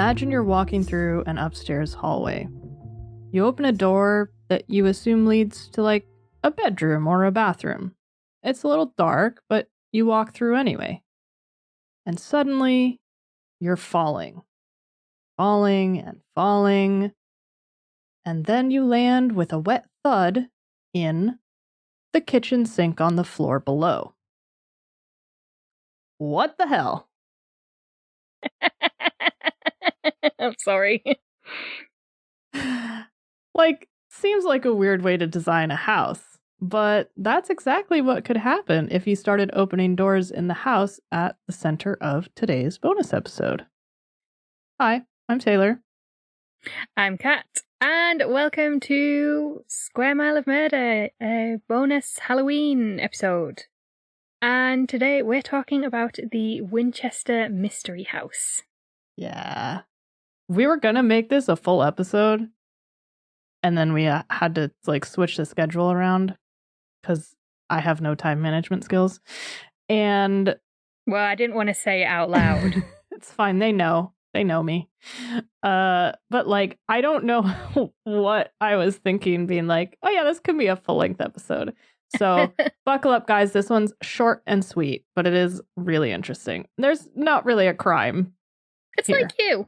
Imagine you're walking through an upstairs hallway. You open a door that you assume leads to like a bedroom or a bathroom. It's a little dark, but you walk through anyway. And suddenly, you're falling. Falling and falling. And then you land with a wet thud in the kitchen sink on the floor below. What the hell? I'm sorry. Seems like a weird way to design a house, but that's exactly what could happen if you started opening doors in the house at the center of today's bonus episode. Hi, I'm Taylor. I'm Kat, and welcome to Square Mile of Murder, a bonus Halloween episode. And today we're talking about the Winchester Mystery House. Yeah. We were gonna make this a full episode, and then we had to switch the schedule around because I have no time management skills. And well, I didn't want to say it out loud. It's fine. They know me. But I don't know what I was thinking, being like, oh yeah, this could be a full-length episode. So buckle up, guys. This one's short and sweet, but it is really interesting. There's not really a crime. It's here. Like you.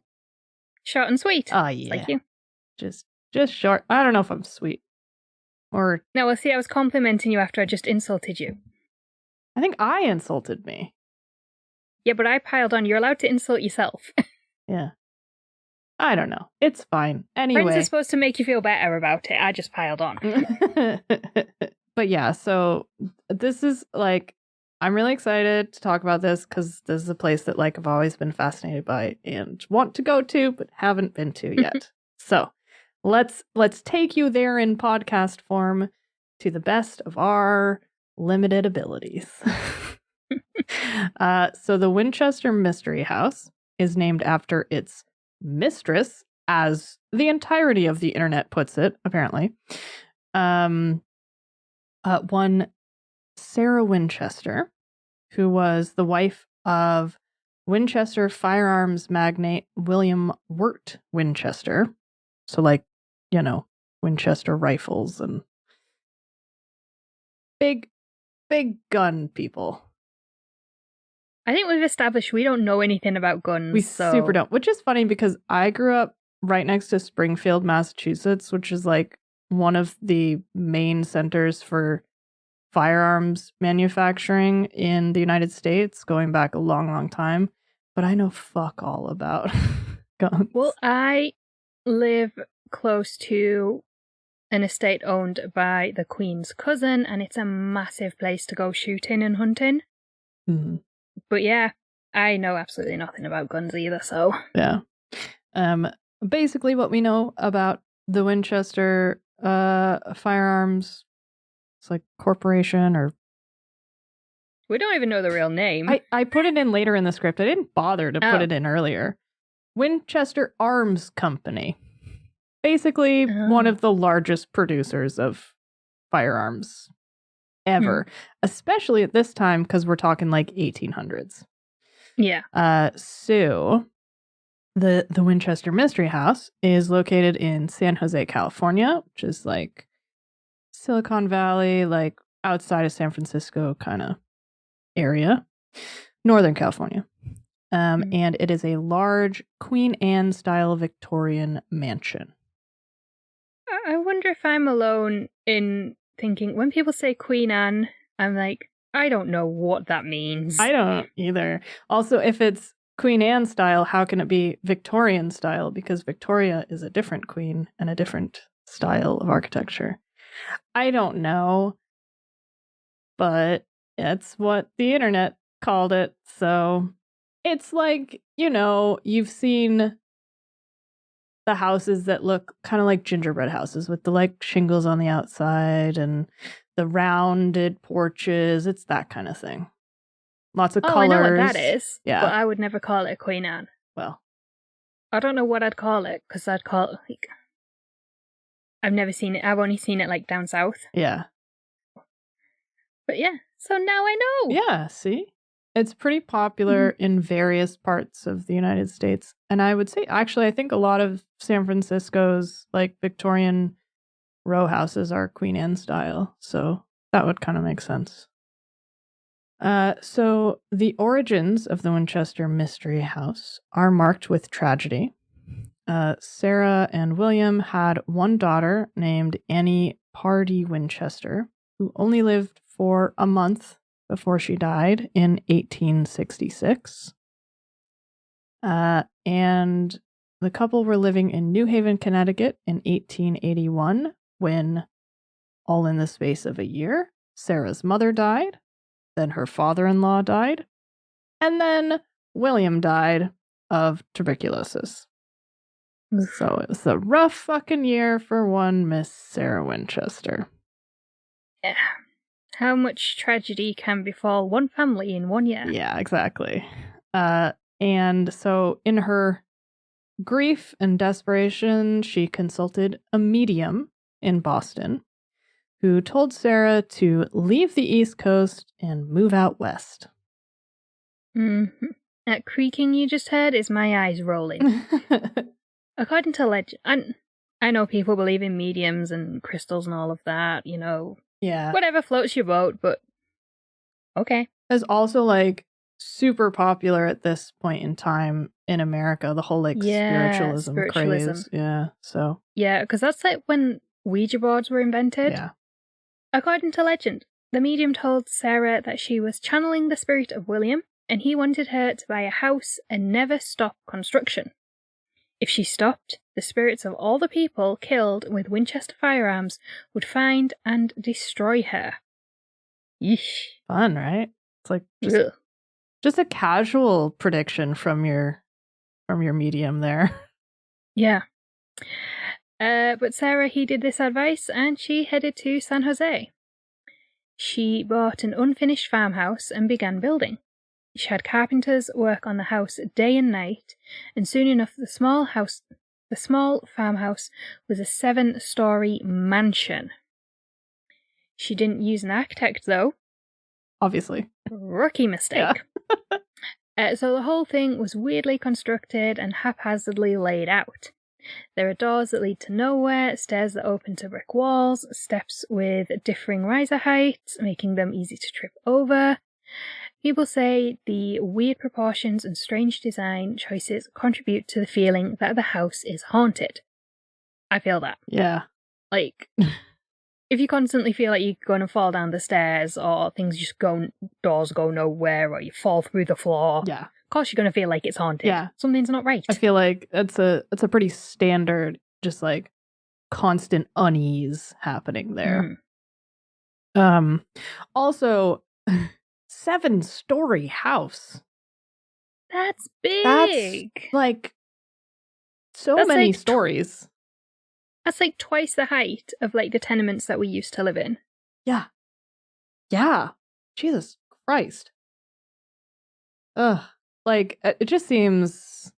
Short and sweet. Oh, yeah. It's like you. Just short. I don't know if I'm sweet. Or no, well, see, I was complimenting you after I just insulted you. I think I insulted me. Yeah, but I piled on. You're allowed to insult yourself. Yeah. I don't know. It's fine. Anyway. Friends are supposed to make you feel better about it. I just piled on. But yeah, so this is I'm really excited to talk about this because this is a place that I've always been fascinated by and want to go to, but haven't been to yet. So let's take you there in podcast form to the best of our limited abilities. So the Winchester Mystery House is named after its mistress, as the entirety of the internet puts it, apparently. One Sarah Winchester, who was the wife of Winchester firearms magnate William Wirt Winchester. So Winchester rifles and big gun people. I think we've established we don't know anything about guns. We super don't, which is funny because I grew up right next to Springfield, Massachusetts, which is one of the main centers for firearms manufacturing in the United States, going back a long, long time. But I know fuck all about guns. Well, I live close to an estate owned by the Queen's cousin, and it's a massive place to go shooting and hunting. Mm-hmm. But yeah, I know absolutely nothing about guns either, so... Yeah. Basically what we know about the Winchester firearms, it's corporation or... We don't even know the real name. I put it in later in the script. I didn't bother to put it in earlier. Winchester Arms Company. Basically one of the largest producers of firearms ever, especially at this time because we're talking 1800s. Yeah. So the Winchester Mystery House is located in San Jose, California, which is Silicon Valley, outside of San Francisco kind of area, Northern California. And it is a large Queen Anne style Victorian mansion. I wonder if I'm alone in thinking when people say Queen Anne, I'm like, I don't know what that means. I don't either. Also, if it's Queen Anne style, how can it be Victorian style? Because Victoria is a different queen and a different style of architecture. I don't know, but it's what the internet called it. So it's you've seen the houses that look kind of like gingerbread houses with the shingles on the outside and the rounded porches. It's that kind of thing. Lots of colors. I know what that is. Yeah. But I would never call it a Queen Anne. Well, I don't know what I'd call it, because I'd call it I've never seen it. I've only seen it down south. Yeah. But yeah, so now I know. Yeah, see? It's pretty popular in various parts of the United States. And I would say, actually, I think a lot of San Francisco's like Victorian row houses are Queen Anne style. So that would kind of make sense. So the origins of the Winchester Mystery House are marked with tragedy. Sarah and William had one daughter named Annie Pardee Winchester, who only lived for a month before she died in 1866. And the couple were living in New Haven, Connecticut in 1881 when, all in the space of a year, Sarah's mother died, then her father-in-law died, and then William died of tuberculosis. So it was a rough fucking year for one Miss Sarah Winchester. Yeah. How much tragedy can befall one family in 1 year? Yeah, exactly. And so in her grief and desperation, she consulted a medium in Boston who told Sarah to leave the East Coast and move out west. Mm-hmm. That creaking you just heard is my eyes rolling. According to legend, I know people believe in mediums and crystals and all of that, you know. Yeah. Whatever floats your boat, but okay. It's also like super popular at this point in time in America, the whole like spiritualism craze. Yeah, so. Yeah, because that's like when Ouija boards were invented. Yeah. According to legend, the medium told Sarah that she was channeling the spirit of William and he wanted her to buy a house and never stop construction. If she stopped, the spirits of all the people killed with Winchester firearms would find and destroy her. Yeesh. Fun, right? It's like just a casual prediction from your medium there. Yeah. But Sarah heeded this advice and she headed to San Jose. She bought an unfinished farmhouse and began building. She had carpenters work on the house day and night, and soon enough the small farmhouse was a 7-story mansion. She didn't use an architect, though. Obviously. Rookie mistake. Yeah. So the whole thing was weirdly constructed and haphazardly laid out. There are doors that lead to nowhere, stairs that open to brick walls, steps with differing riser heights, making them easy to trip over. People say the weird proportions and strange design choices contribute to the feeling that the house is haunted. I feel that. Yeah. Like, if you constantly feel like you're going to fall down the stairs or things just doors go nowhere or you fall through the floor, yeah, of course you're going to feel like it's haunted. Yeah. Something's not right. I feel like it's a pretty standard, just like constant unease happening there. Also, 7-story house. That's big. That's like that's many like stories. That's like twice the height of like the tenements that we used to live in. Yeah. Yeah. Jesus Christ. Ugh. Like, it just seems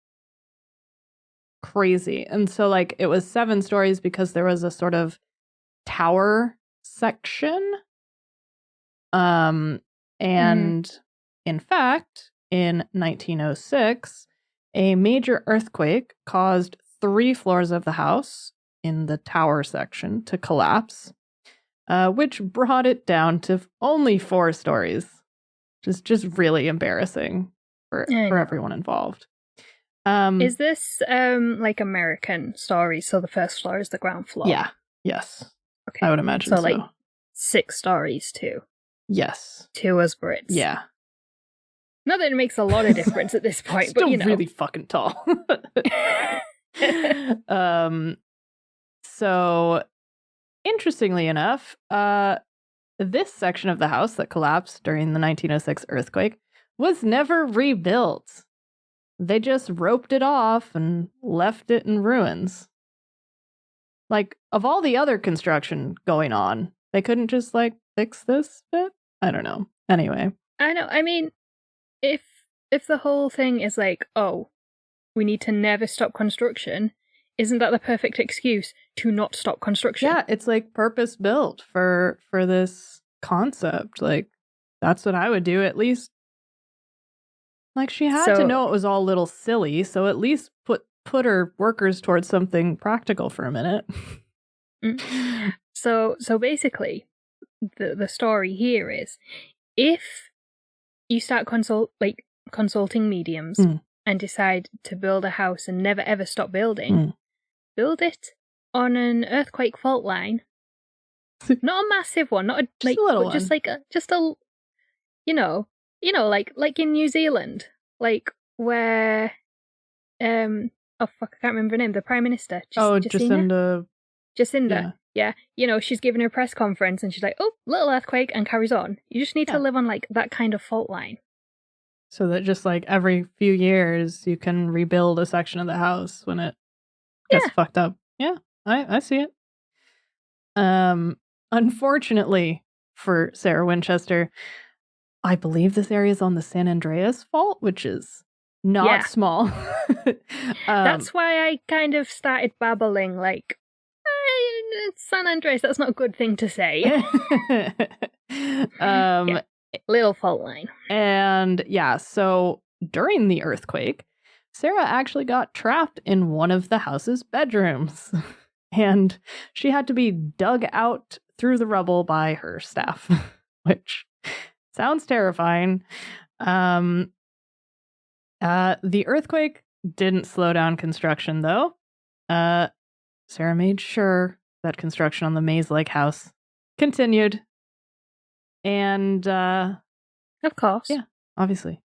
crazy. And so, like, it was 7 stories because there was a sort of tower section. And in fact, in 1906, a major earthquake caused 3 floors of the house in the tower section to collapse, which brought it down to only 4 stories. Just really embarrassing for everyone involved. Is this like American stories? So the first floor is the ground floor? Yeah. Yes. Okay. I would imagine so. Like 6 stories too. Yes. 2 as Brits. Yeah. Not that it makes a lot of difference at this point, Still but you know. Really fucking tall. So, interestingly enough, this section of the house that collapsed during the 1906 earthquake was never rebuilt. They just roped it off and left it in ruins. Like, of all the other construction going on, they couldn't just, like, fix this bit? I don't know. Anyway. I know. I mean, if the whole thing is like, oh, we need to never stop construction, isn't that the perfect excuse to not stop construction? Yeah, it's like purpose built for this concept. Like, that's what I would do. At least Like, she had to know it was all a little silly, so at least put her workers towards something practical for a minute. So basically, the story here is, if you start consulting mediums and decide to build a house and never ever stop building, build it on an earthquake fault line. Not a massive one, not a little one. Just like a like in New Zealand, like where oh fuck, I can't remember her name. The Prime Minister. Jacinda. Yeah. She's giving her press conference and she's like, "Oh, little earthquake," and carries on. You just need to live on like that kind of fault line. So that just like every few years you can rebuild a section of the house when it gets fucked up. Yeah, I see it. Unfortunately for Sarah Winchester, I believe this area is on the San Andreas Fault, which is not small. That's why I kind of started babbling like, it's San Andreas, that's not a good thing to say. Little fault line. And so during the earthquake, Sarah actually got trapped in one of the house's bedrooms. And she had to be dug out through the rubble by her staff, which sounds terrifying. The earthquake didn't slow down construction, though. Sarah made sure that construction on the maze-like house continued. And, of course. Yeah, obviously.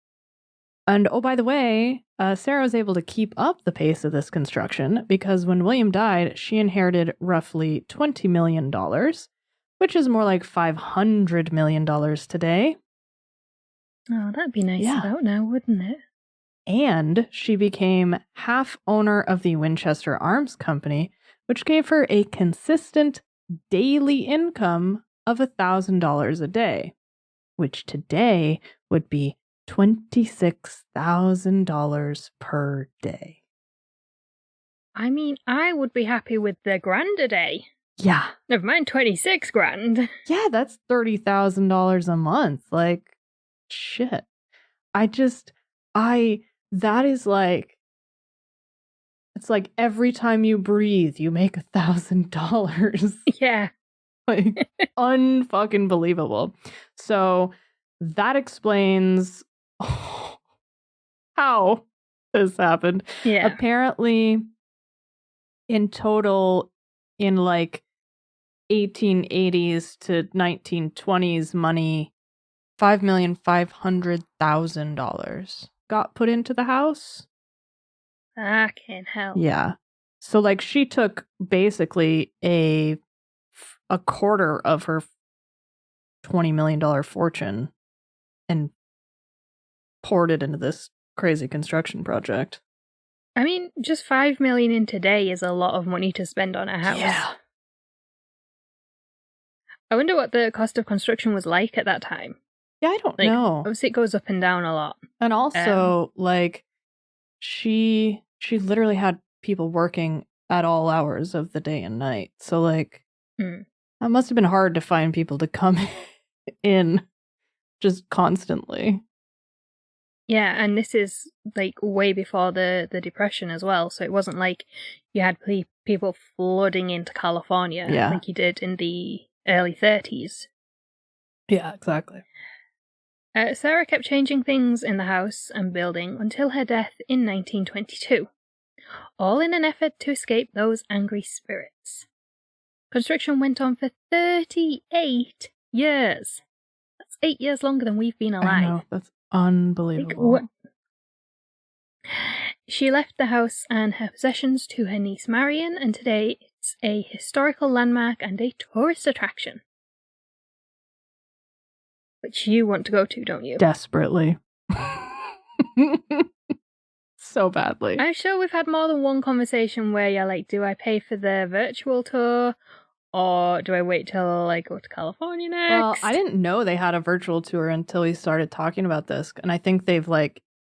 And, oh, by the way, Sarah was able to keep up the pace of this construction because when William died, she inherited roughly $20 million, which is more like $500 million today. Oh, that'd be nice about now, wouldn't it? And she became half owner of the Winchester Arms Company, which gave her a consistent daily income of $1,000 a day, which today would be $26,000 per day. I mean, I would be happy with the $1,000 a day. Yeah. Never mind 26 grand. Yeah, that's $30,000 a month. Like, shit. That is like, it's like every time you breathe, you make $1,000. Yeah. Like, unfucking believable. So that explains how this happened. Yeah. Apparently, in total, in like 1880s to 1920s money, $5,500,000 got put into the house. Fucking hell. Yeah. So like she took basically a quarter of her $20 million fortune and poured it into this crazy construction project. I mean, just $5 million in today is a lot of money to spend on a house. Yeah. I wonder what the cost of construction was like at that time. Yeah, I don't know. Obviously, it goes up and down a lot. And also, like, she literally had people working at all hours of the day and night. So, like, that must have been hard to find people to come in just constantly. Yeah, and this is, like, way before the Depression as well. So it wasn't like you had people flooding into California like you did in the early 30s. Yeah, exactly. Sarah kept changing things in the house and building until her death in 1922, all in an effort to escape those angry spirits. Construction went on for 38 years. That's 8 years longer than we've been alive. I know, that's unbelievable. She left the house and her possessions to her niece Marion, and today it's a historical landmark and a tourist attraction. Which you want to go to, don't you? Desperately. So badly. I'm sure we've had more than one conversation where you're like, do I pay for the virtual tour? Or do I wait till I go to California next? Well, I didn't know they had a virtual tour until we started talking about this. And I think they've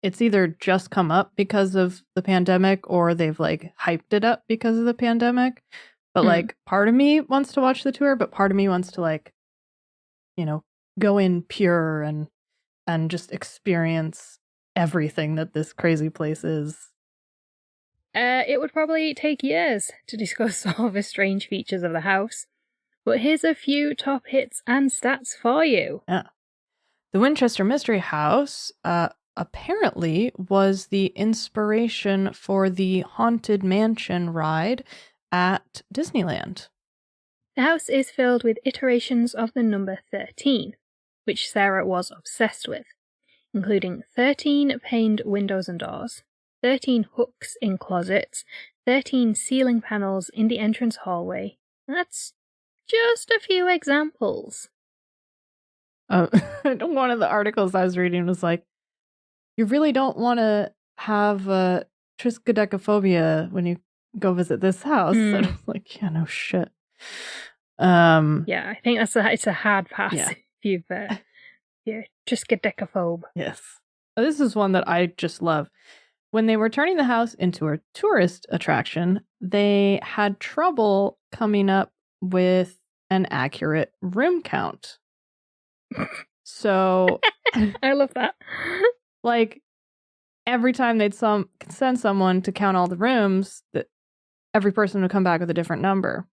it's either just come up because of the pandemic or they've hyped it up because of the pandemic. But part of me wants to watch the tour, but part of me wants to go in pure and just experience everything that this crazy place is. It would probably take years to discuss all the strange features of the house, but here's a few top hits and stats for you. Yeah. The Winchester Mystery House apparently was the inspiration for the Haunted Mansion ride at Disneyland. The house is filled with iterations of the number 13, which Sarah was obsessed with, including 13 paned windows and doors, 13 hooks in closets, 13 ceiling panels in the entrance hallway. That's just a few examples. One of the articles I was reading was like, you really don't want to have triskaidekaphobia when you go visit this house. And I was like, yeah, no shit. Yeah, I think it's a hard pass Yeah. if you're triskaidekaphobe. Yes. This is one that I just love. When they were turning the house into a tourist attraction, they had trouble coming up with an accurate room count. So I love that. like every time they'd send someone to count all the rooms, that every person would come back with a different number.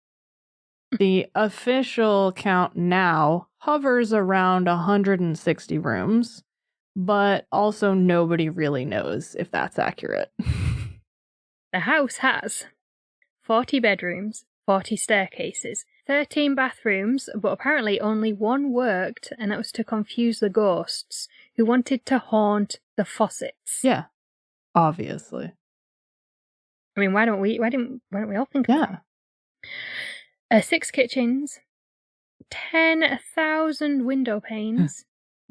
The official count now hovers around 160 rooms, but also nobody really knows if that's accurate. The house has 40 bedrooms, 40 staircases, 13 bathrooms, but apparently only one worked, and that was to confuse the ghosts who wanted to haunt the faucets. Yeah, obviously. I mean, why don't we all think of that? 6 kitchens, 10,000 window panes,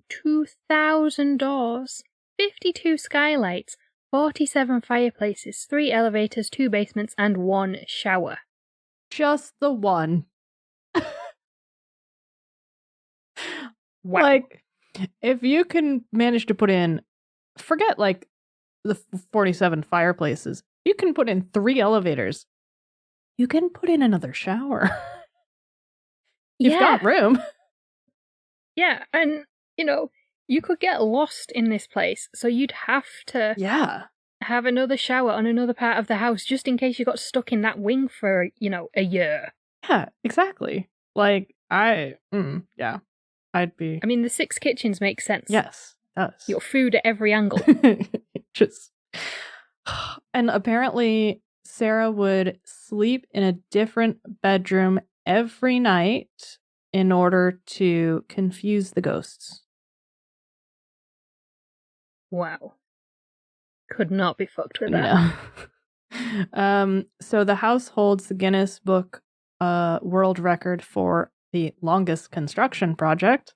2,000 doors, 52 skylights, 47 fireplaces, 3 elevators, 2 basements, and 1 shower. Just the one. Wow. Like, if you can manage to put in, forget like the 47 fireplaces, you can put in 3 elevators. You can put in another shower. You've got room. Yeah, and, you could get lost in this place, so you'd have to have another shower on another part of the house just in case you got stuck in that wing for, a year. Yeah, exactly. Like, I'd be... I mean, the 6 kitchens make sense. Yes, it does. Your food at every angle. And apparently Sarah would sleep in a different bedroom every night in order to confuse the ghosts. Wow. Could not be fucked with that. No. So the house holds the Guinness Book World Record for the longest construction project.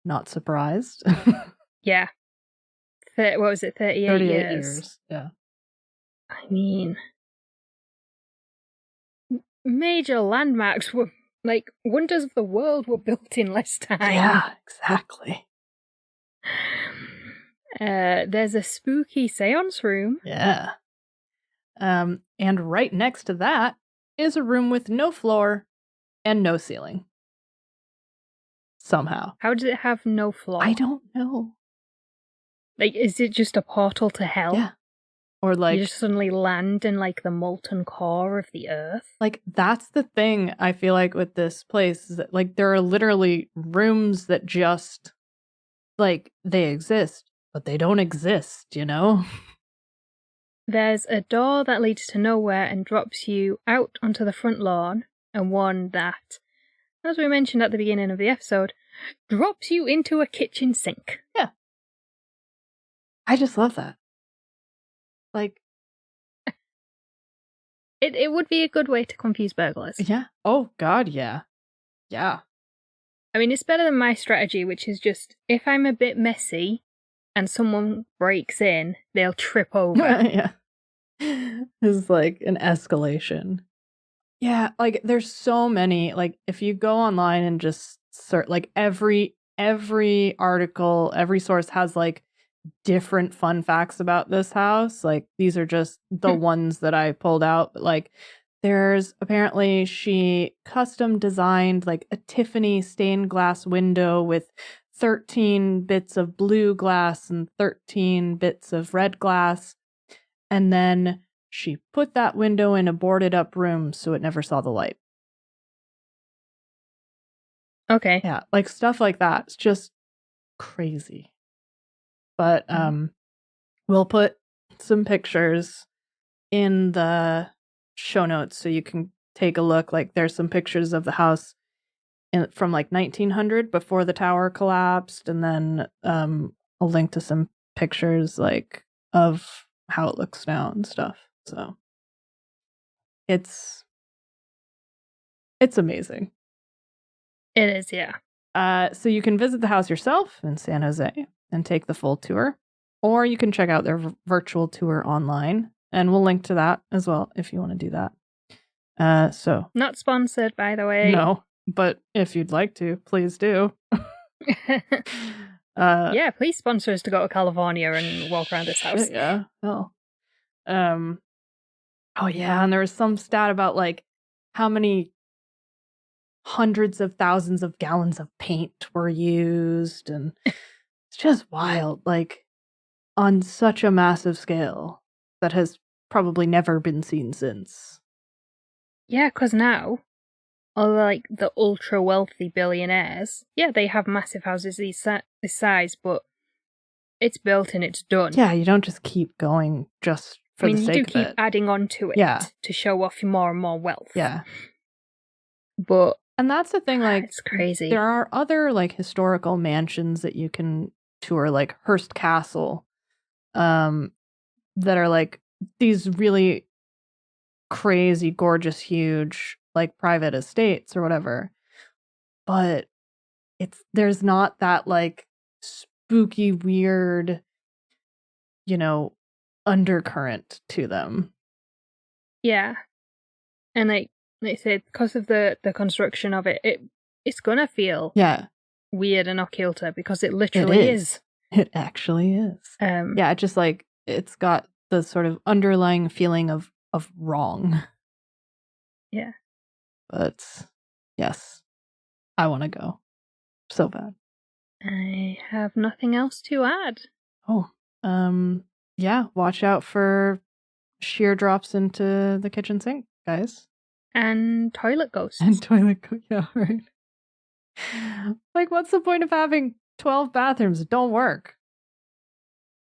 Not surprised. Yeah. What was it, 38 years? Yeah. I mean, major landmarks were, like, wonders of the world were built in less time. Yeah, exactly. There's a spooky seance room. Yeah. And right next to that is a room with no floor and no ceiling. Somehow. How does it have no floor? I don't know. Like, is it just a portal to hell? Yeah. Or like... You just suddenly land in, like, the molten core of the earth? Like, that's the thing I feel like with this place, is that, like, there are literally rooms that just, like, they exist, but they don't exist, you know? There's a door that leads to nowhere and drops you out onto the front lawn, and one that, as we mentioned at the beginning of the episode, drops you into a kitchen sink. Yeah. I just love that. Like... It would be a good way to confuse burglars. Yeah. Oh, God, yeah. Yeah. I mean, it's better than my strategy, which is just, if I'm a bit messy and someone breaks in, they'll trip over. Yeah. It's like an escalation. Yeah, like, there's so many, like, if you go online and just search, like, every article, every source has, like, different fun facts about this house. Like, these are just the ones that I pulled out. But, like, there's apparently she custom designed like a Tiffany stained glass window with 13 bits of blue glass and 13 bits of red glass. And then she put that window in a boarded up room so it never saw the light. Okay. Yeah, like stuff like that. It's just crazy. But we'll put some pictures in the show notes so you can take a look. Like there's some pictures of the house from like 1900 before the tower collapsed, and then I'll link to some pictures like of how it looks now and stuff. So it's amazing. It is, yeah. So you can visit the house yourself in San Jose and take the full tour, or you can check out their virtual tour online, and we'll link to that as well if you want to do that. So not sponsored, by the way. No, but if you'd like to, please do. Yeah, please sponsor us to go to California and walk around this house. Yeah. Oh. Oh yeah, and there was some stat about like how many hundreds of thousands of gallons of paint were used, and it's just wild, like on such a massive scale that has probably never been seen since. Yeah, because now, all like the ultra wealthy billionaires, yeah, they have massive houses this size, but it's built and it's done. Yeah, you don't just keep going just for the sake of it. You do keep adding on to it to show off more and more wealth. Yeah. And that's the thing, like, it's crazy. There are other like historical mansions that you can tour, like Hearst Castle, that are like these really crazy, gorgeous, huge, like private estates or whatever. But there's not that like spooky, weird, undercurrent to them. Yeah. And like they said, because of the construction of it, it's gonna feel weird and occulter because it literally is. It actually is. Yeah, it just like it's got the sort of underlying feeling of wrong. Yeah. But yes, I want to go so bad. I have nothing else to add. Oh, yeah. Watch out for shear drops into the kitchen sink, guys. And toilet ghosts. Yeah, right. Like, what's the point of having 12 bathrooms that don't work?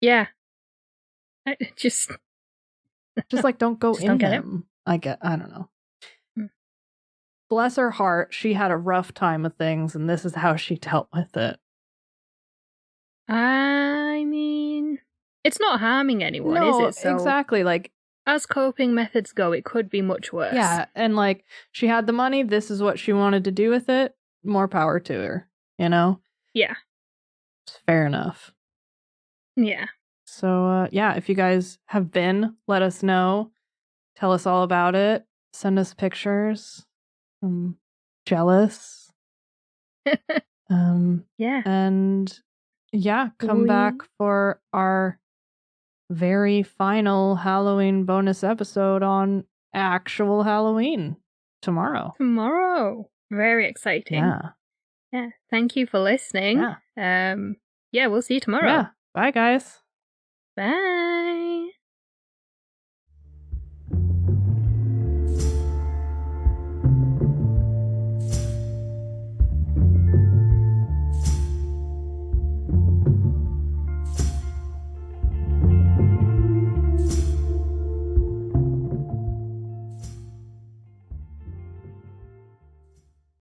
Yeah. Just like don't go in don't get them. I don't know. Bless her heart, she had a rough time with things, and this is how she dealt with it. I mean, it's not harming anyone, no, is it? So, exactly. Like, as coping methods go, it could be much worse. Yeah, and like she had the money, this is what she wanted to do with it. More power to her, Yeah. It's fair enough. Yeah. So, yeah, if you guys have been, let us know. Tell us all about it. Send us pictures. I'm jealous. Yeah. And yeah, come back for our very final Halloween bonus episode on actual Halloween tomorrow. Very exciting. Yeah. Thank you for listening. Yeah, we'll see you tomorrow. Yeah. Bye, guys. Bye.